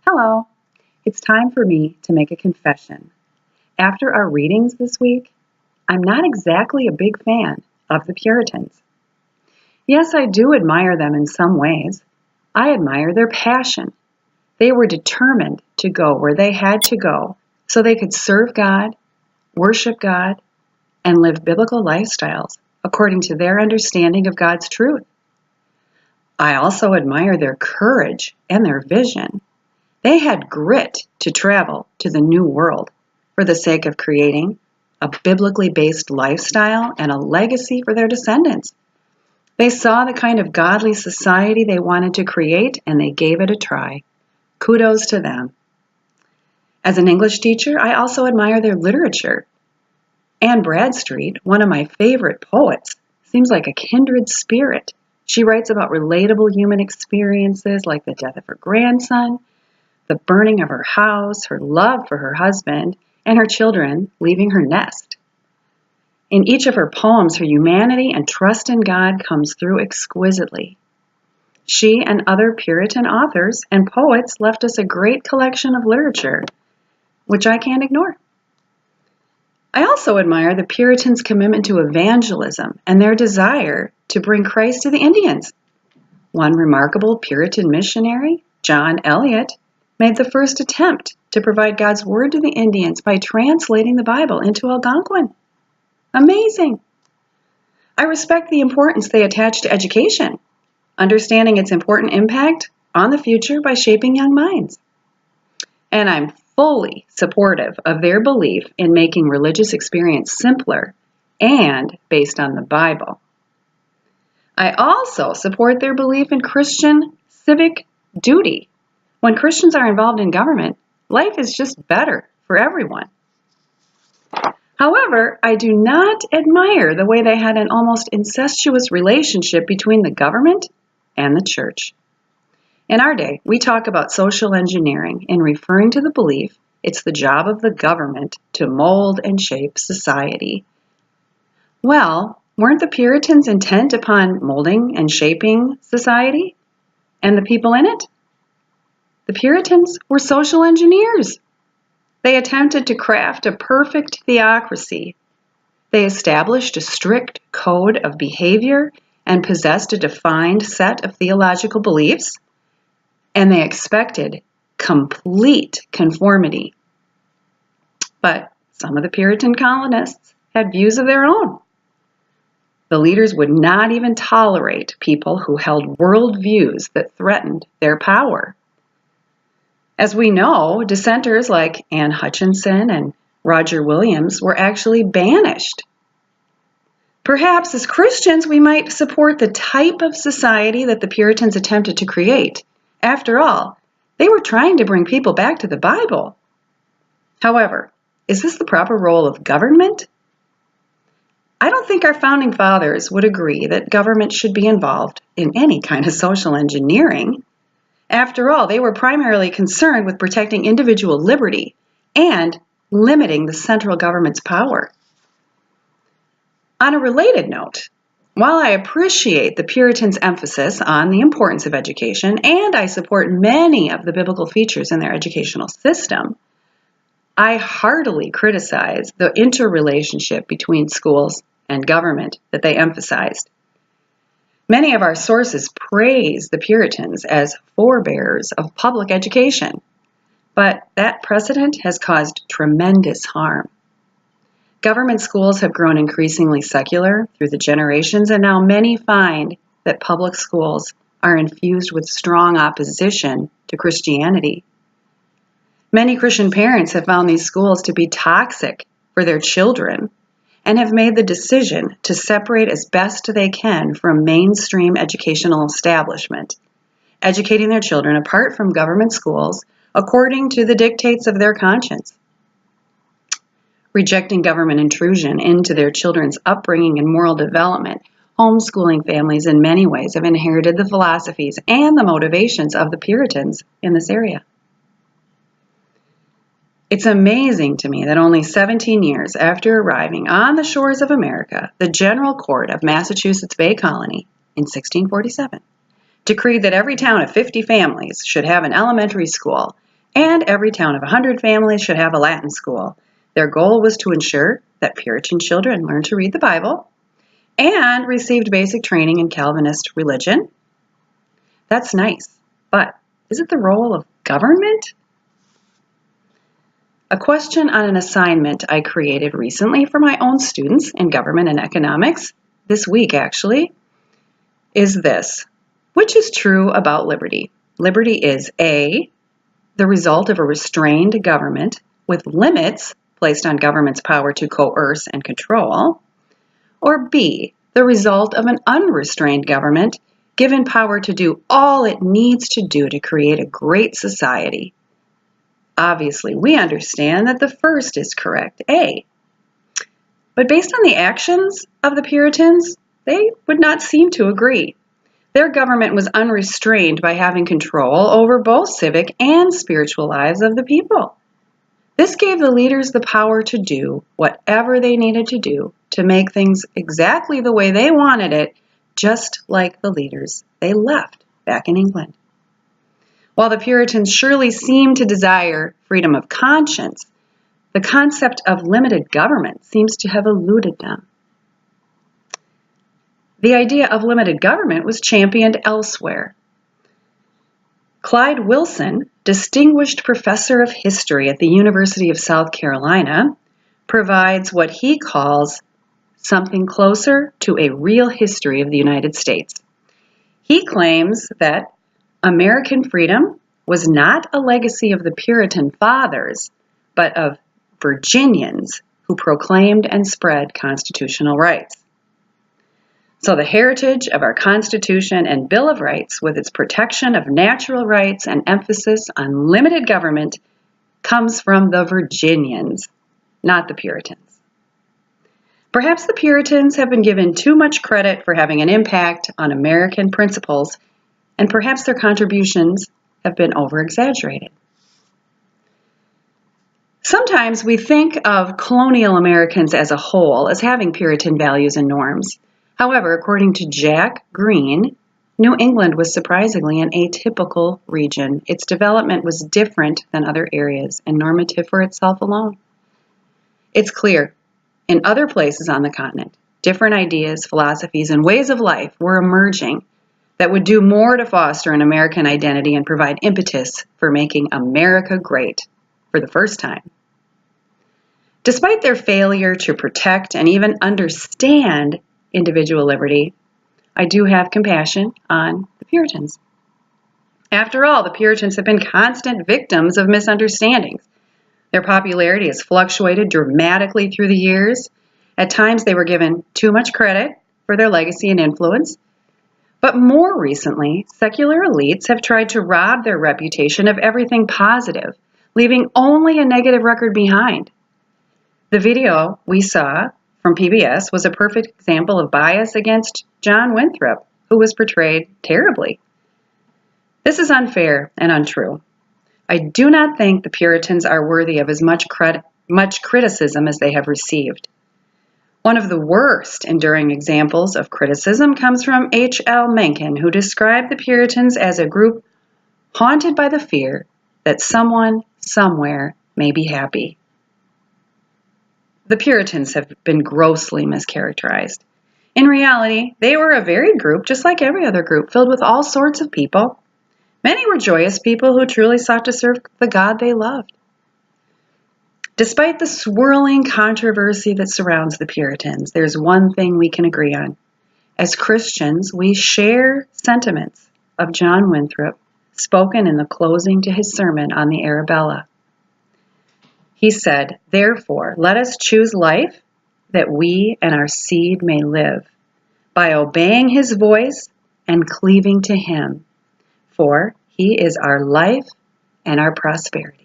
Hello. It's time for me to make a confession. After our readings this week, I'm not exactly a big fan of the Puritans. Yes, I do admire them in some ways. I admire their passion. They were determined to go where they had to go so they could serve God, worship God, and live biblical lifestyles according to their understanding of God's truth. I also admire their courage and their vision. They had grit to travel to the New World for the sake of creating a biblically based lifestyle and a legacy for their descendants. They saw the kind of godly society they wanted to create and they gave it a try. Kudos to them. As an English teacher, I also admire their literature. Anne Bradstreet, one of my favorite poets, seems like a kindred spirit. She writes about relatable human experiences like the death of her grandson, the burning of her house, her love for her husband, and her children leaving her nest. In each of her poems, her humanity and trust in God comes through exquisitely. She and other Puritan authors and poets left us a great collection of literature, which I can't ignore. I also admire the Puritans' commitment to evangelism and their desire to bring Christ to the Indians. One remarkable Puritan missionary, John Eliot, made the first attempt to provide God's word to the Indians by translating the Bible into Algonquin. Amazing! I respect the importance they attach to education, understanding its important impact on the future by shaping young minds. And I'm fully supportive of their belief in making religious experience simpler and based on the Bible. I also support their belief in Christian civic duty. When Christians are involved in government, life is just better for everyone. However, I do not admire the way they had an almost incestuous relationship between the government and the church. In our day, we talk about social engineering in referring to the belief it's the job of the government to mold and shape society. Well, weren't the Puritans intent upon molding and shaping society and the people in it? The Puritans were social engineers. They attempted to craft a perfect theocracy. They established a strict code of behavior and possessed a defined set of theological beliefs, and they expected complete conformity. But some of the Puritan colonists had views of their own. The leaders would not even tolerate people who held worldviews that threatened their power. As we know, dissenters like Anne Hutchinson and Roger Williams were actually banished. Perhaps as Christians, we might support the type of society that the Puritans attempted to create. After all, they were trying to bring people back to the Bible. However, is this the proper role of government? I don't think our founding fathers would agree that government should be involved in any kind of social engineering. After all, they were primarily concerned with protecting individual liberty and limiting the central government's power. On a related note, while I appreciate the Puritans' emphasis on the importance of education, and I support many of the biblical features in their educational system, I heartily criticize the interrelationship between schools and government that they emphasized. Many of our sources praise the Puritans as forebears of public education, but that precedent has caused tremendous harm. Government schools have grown increasingly secular through the generations, and now many find that public schools are infused with strong opposition to Christianity. Many Christian parents have found these schools to be toxic for their children and have made the decision to separate as best they can from mainstream educational establishment, educating their children apart from government schools according to the dictates of their conscience. Rejecting government intrusion into their children's upbringing and moral development, homeschooling families in many ways have inherited the philosophies and the motivations of the Puritans in this area. It's amazing to me that only 17 years after arriving on the shores of America, the General Court of Massachusetts Bay Colony in 1647 decreed that every town of 50 families should have an elementary school and every town of 100 families should have a Latin school. Their goal was to ensure that Puritan children learned to read the Bible and received basic training in Calvinist religion. That's nice, but is it the role of government? A question on an assignment I created recently for my own students in government and economics, this week actually, is this. Which is true about liberty? Liberty is A, the result of a restrained government with limits placed on government's power to coerce and control, or B, the result of an unrestrained government given power to do all it needs to do to create a great society. Obviously, we understand that the first is correct, A. But based on the actions of the Puritans, they would not seem to agree. Their government was unrestrained by having control over both civic and spiritual lives of the people. This gave the leaders the power to do whatever they needed to do to make things exactly the way they wanted it, just like the leaders they left back in England. While the Puritans surely seemed to desire freedom of conscience, the concept of limited government seems to have eluded them. The idea of limited government was championed elsewhere. Clyde Wilson, distinguished professor of history at the University of South Carolina, provides what he calls something closer to a real history of the United States. He claims that American freedom was not a legacy of the Puritan fathers, but of Virginians who proclaimed and spread constitutional rights. So the heritage of our Constitution and Bill of Rights, with its protection of natural rights and emphasis on limited government, comes from the Virginians, not the Puritans. Perhaps the Puritans have been given too much credit for having an impact on American principles, and perhaps their contributions have been over-exaggerated. Sometimes we think of colonial Americans as a whole as having Puritan values and norms. However, according to Jack Green, New England was surprisingly an atypical region. Its development was different than other areas and normative for itself alone. It's clear, in other places on the continent, different ideas, philosophies, and ways of life were emerging that would do more to foster an American identity and provide impetus for making America great for the first time. Despite their failure to protect and even understand individual liberty, I do have compassion on the Puritans. After all, the Puritans have been constant victims of misunderstandings. Their popularity has fluctuated dramatically through the years. At times, they were given too much credit for their legacy and influence. But more recently, secular elites have tried to rob their reputation of everything positive, leaving only a negative record behind. The video we saw from PBS was a perfect example of bias against John Winthrop, who was portrayed terribly. This is unfair and untrue. I do not think the Puritans are worthy of as much criticism as they have received. One of the worst enduring examples of criticism comes from H.L. Mencken, who described the Puritans as a group haunted by the fear that someone somewhere may be happy. The Puritans have been grossly mischaracterized. In reality, they were a varied group, just like every other group, filled with all sorts of people. Many were joyous people who truly sought to serve the God they loved. Despite the swirling controversy that surrounds the Puritans, there's one thing we can agree on. As Christians, we share sentiments of John Winthrop, spoken in the closing to his sermon on the Arabella. He said, "Therefore, let us choose life, that we and our seed may live, by obeying his voice and cleaving to him, for he is our life and our prosperity."